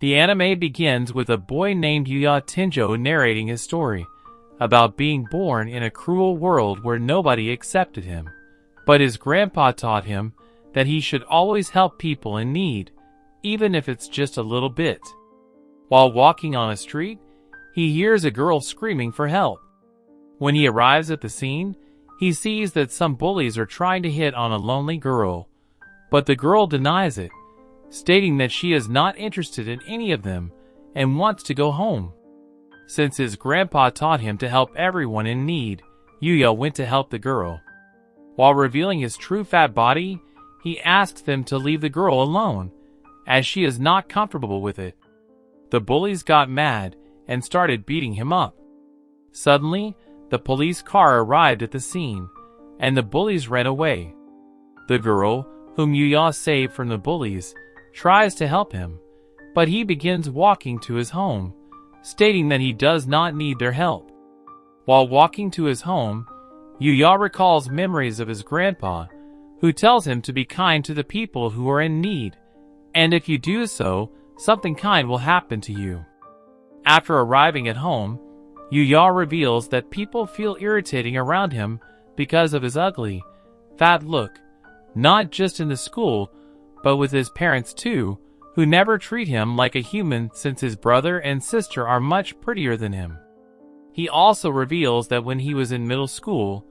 The anime begins with a boy named Yuya Tinjo narrating his story about being born in a cruel world where nobody accepted him. But his grandpa taught him that he should always help people in need, even if it's just a little bit. While walking on a street, he hears a girl screaming for help. When he arrives at the scene, he sees that some bullies are trying to hit on a lonely girl, but the girl denies it, stating that she is not interested in any of them and wants to go home. Since his grandpa taught him to help everyone in need, Yuya went to help the girl. While revealing his true fat body, he asks them to leave the girl alone, as she is not comfortable with it. The bullies got mad and started beating him up. Suddenly, the police car arrived at the scene, and the bullies ran away. The girl, whom Yuya saved from the bullies, tries to help him, but he begins walking to his home, stating that he does not need their help. While walking to his home, Yuya recalls memories of his grandpa, who tells him to be kind to the people who are in need, and if you do so, something kind will happen to you. After arriving at home, Yuya reveals that people feel irritating around him because of his ugly, fat look, not just in the school, but with his parents too, who never treat him like a human since his brother and sister are much prettier than him. He also reveals that when he was in middle school,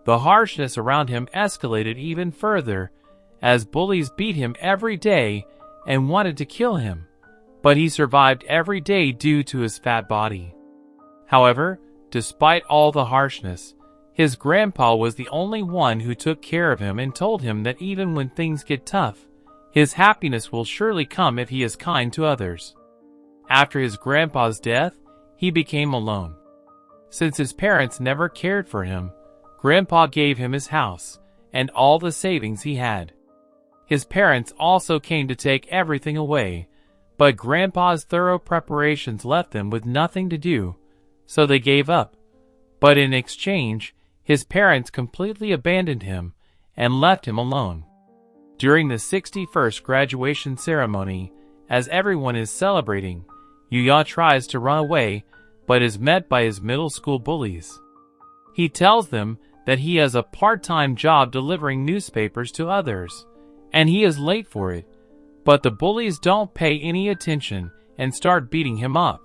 the harshness around him escalated even further, as bullies beat him every day and wanted to kill him, but he survived every day due to his fat body. However, despite all the harshness, his grandpa was the only one who took care of him and told him that even when things get tough, his happiness will surely come if he is kind to others. After his grandpa's death, he became alone. Since his parents never cared for him, Grandpa gave him his house and all the savings he had. His parents also came to take everything away, but Grandpa's thorough preparations left them with nothing to do, so they gave up. But in exchange, his parents completely abandoned him and left him alone. During the 61st graduation ceremony, as everyone is celebrating, Yuya tries to run away, but is met by his middle school bullies. He tells them that he has a part-time job delivering newspapers to others, and he is late for it, but the bullies don't pay any attention and start beating him up.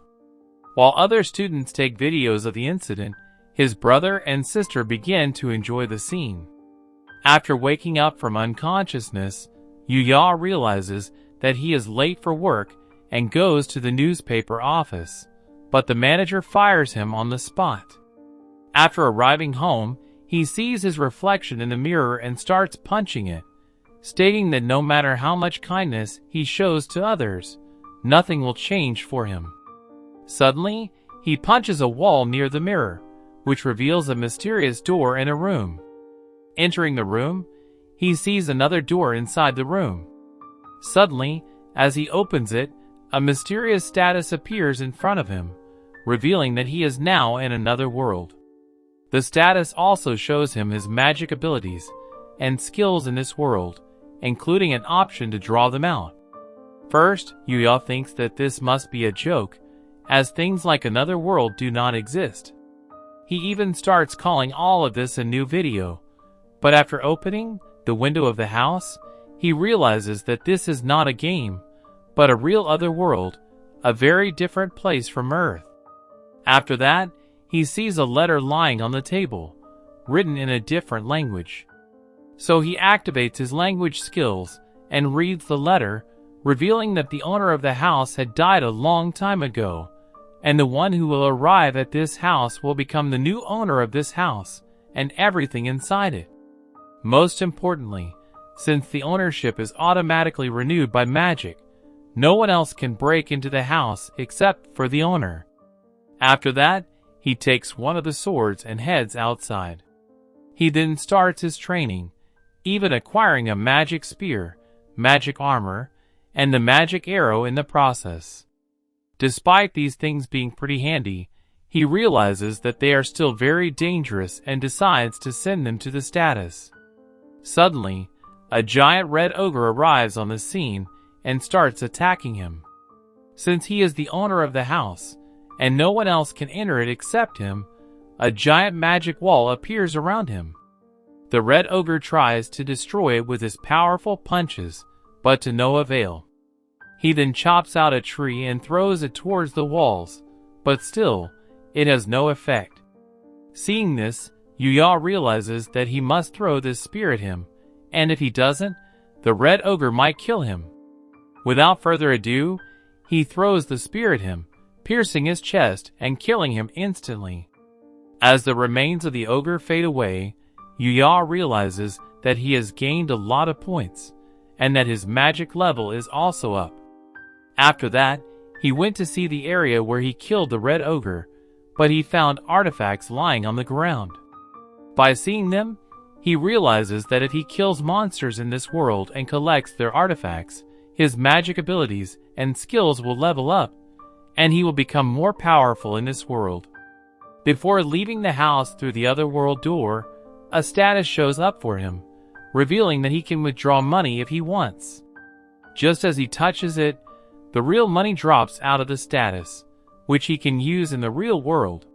While other students take videos of the incident, his brother and sister begin to enjoy the scene. After waking up from unconsciousness, Yuya realizes that he is late for work and goes to the newspaper office, but the manager fires him on the spot. After arriving home, he sees his reflection in the mirror and starts punching it, stating that no matter how much kindness he shows to others, nothing will change for him. Suddenly, he punches a wall near the mirror, which reveals a mysterious door in a room. Entering the room, he sees another door inside the room. Suddenly, as he opens it, a mysterious status appears in front of him, revealing that he is now in another world. The status also shows him his magic abilities and skills in this world, including an option to draw them out. First, Yuya thinks that this must be a joke, as things like another world do not exist. He even starts calling all of this a new video, but after opening the window of the house, he realizes that this is not a game, but a real other world, a very different place from Earth. After that, he sees a letter lying on the table, written in a different language. So he activates his language skills and reads the letter, revealing that the owner of the house had died a long time ago, and the one who will arrive at this house will become the new owner of this house and everything inside it. Most importantly, since the ownership is automatically renewed by magic, no one else can break into the house except for the owner. After that, he takes one of the swords and heads outside. He then starts his training, even acquiring a magic spear, magic armor, and the magic arrow in the process. Despite these things being pretty handy, he realizes that they are still very dangerous and decides to send them to the status. Suddenly, a giant red ogre arrives on the scene and starts attacking him. Since he is the owner of the house, and no one else can enter it except him, a giant magic wall appears around him. The red ogre tries to destroy it with his powerful punches, but to no avail. He then chops out a tree and throws it towards the walls, but still, it has no effect. Seeing this, Yuya realizes that he must throw this spear at him, and if he doesn't, the red ogre might kill him. Without further ado, he throws the spear at him, piercing his chest and killing him instantly. As the remains of the ogre fade away, Yuya realizes that he has gained a lot of points, and that his magic level is also up. After that, he went to see the area where he killed the red ogre, but he found artifacts lying on the ground. By seeing them, he realizes that if he kills monsters in this world and collects their artifacts, his magic abilities and skills will level up, and he will become more powerful in this world. Before leaving the house through the otherworld door, a status shows up for him, revealing that he can withdraw money if he wants. Just as he touches it, the real money drops out of the status, which he can use in the real world.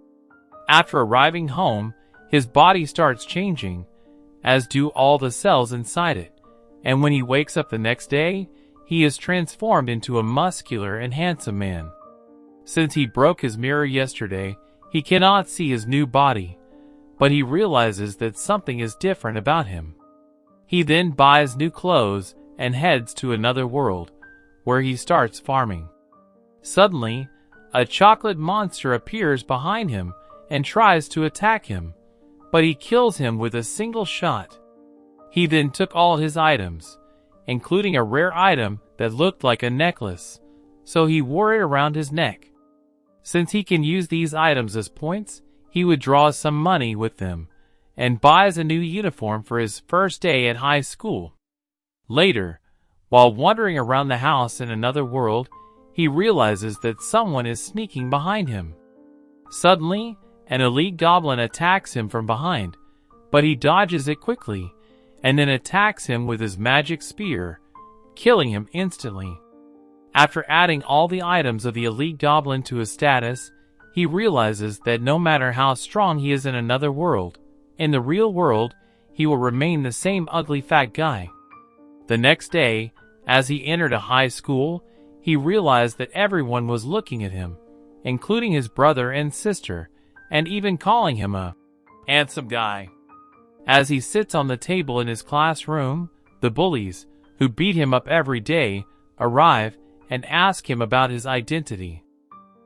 After arriving home, his body starts changing, as do all the cells inside it, and when he wakes up the next day, he is transformed into a muscular and handsome man. Since he broke his mirror yesterday, he cannot see his new body, but he realizes that something is different about him. He then buys new clothes and heads to another world, where he starts farming. Suddenly, a chocolate monster appears behind him and tries to attack him, but he kills him with a single shot. He then took all his items, including a rare item that looked like a necklace, so he wore it around his neck. Since he can use these items as points, he withdraws some money with them, and buys a new uniform for his first day at high school. Later, while wandering around the house in another world, he realizes that someone is sneaking behind him. Suddenly, an elite goblin attacks him from behind, but he dodges it quickly, and then attacks him with his magic spear, killing him instantly. After adding all the items of the elite goblin to his status, he realizes that no matter how strong he is in another world, in the real world, he will remain the same ugly fat guy. The next day, as he entered a high school, he realized that everyone was looking at him, including his brother and sister, and even calling him a handsome guy. As he sits on the table in his classroom, the bullies, who beat him up every day, arrive and ask him about his identity.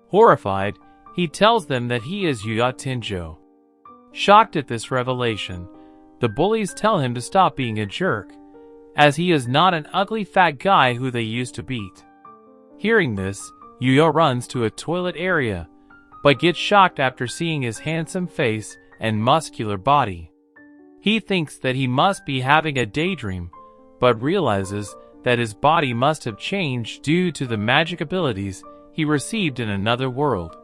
Horrified, he tells them that he is Yahello. Shocked at this revelation, the bullies tell him to stop being a jerk, as he is not an ugly fat guy who they used to beat. Hearing this, Yahello runs to a toilet area, but gets shocked after seeing his handsome face and muscular body. He thinks that he must be having a daydream, but realizes that his body must have changed due to the magic abilities he received in another world.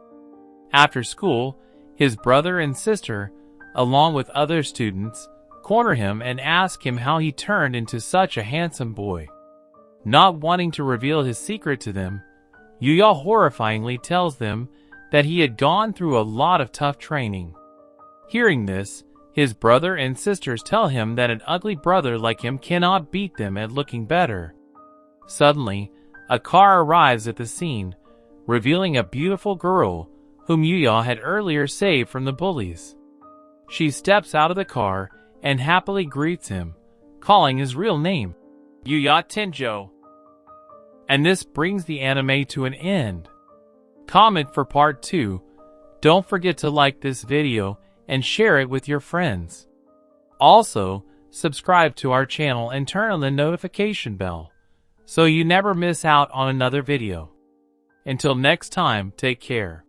After school, his brother and sister, along with other students, corner him and ask him how he turned into such a handsome boy. Not wanting to reveal his secret to them, Yahello horrifyingly tells them that he had gone through a lot of tough training. Hearing this, his brother and sisters tell him that an ugly brother like him cannot beat them at looking better. Suddenly, a car arrives at the scene, revealing a beautiful girl whom Yahello had earlier saved from the bullies. She steps out of the car and happily greets him, calling his real name, Yahello. And this brings the anime to an end. Comment for part 2. Don't forget to like this video and share it with your friends. Also, subscribe to our channel and turn on the notification bell, so you never miss out on another video. Until next time, take care.